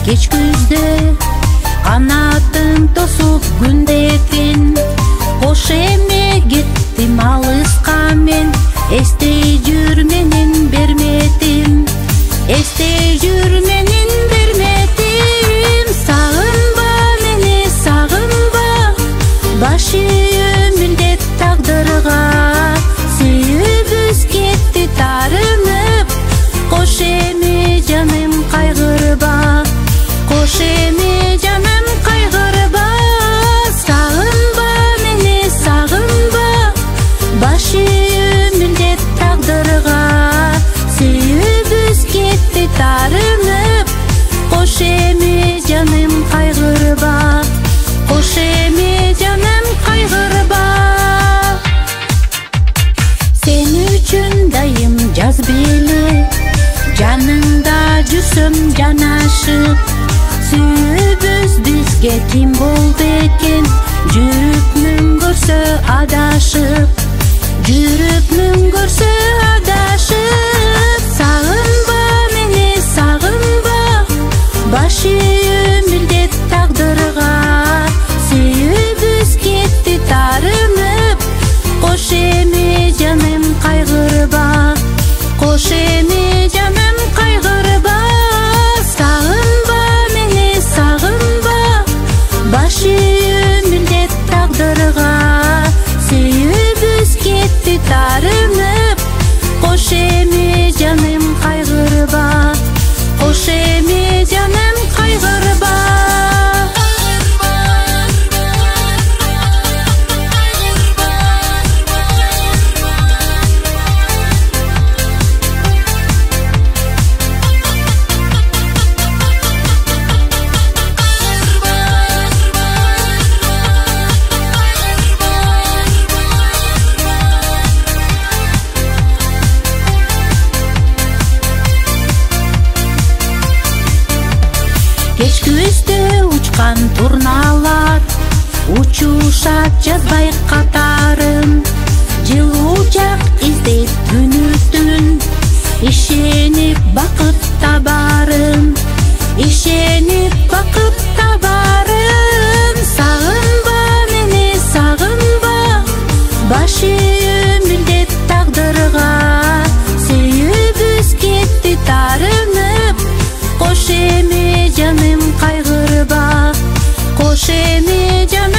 Кеч күздө канатың тосуп күндетин, кош эме кеттим алыска мен, эстей жүр менин берметим, эстей жүр менин берметим. Сагынба мени, сагынба, баш ийүү тагдырга, сүйүүбүз кетти тарынып, кош эми жаным кайгырба, кош эми жаным кайгырба. Сагынба мени, сагынба, баш ийүү тагдырга, сүйүүбүз кетти тарынып, кош эми жаным кайгырба, кош эми жаным кайгырба. Сен үчүн дайым жазып эле, жаныңда жүрсөм жанашып, сүйүүбүз бизге ким болду экен, жүрүп мүң көрсө адашып, жүрүп мүң көрсө адашып. Сагынба мени, сагынба, баш ийүү тагдырга, сүйүүбүз кетти тарынып, кош эми жаным кайгырба, кош эми жаным кайгырба. Сагынба мени, сагынба, баш ийүү тагдырга, сүйүүбүз кетти тарынып, кош эми жаным кайгырба, кош эми жаным кайгырба. Кеч күздө учкан турналар, учушат жазбай катарын, жылуу жак издейт күнү-түн, ишенип бакыт табарым, ишенип бакыт табарым. Сагынба мени, сагынба, баш ийүү тагдырга, сүйүүбүз кетти тарынып, кош эми жаным кайгырба, кош эми жаным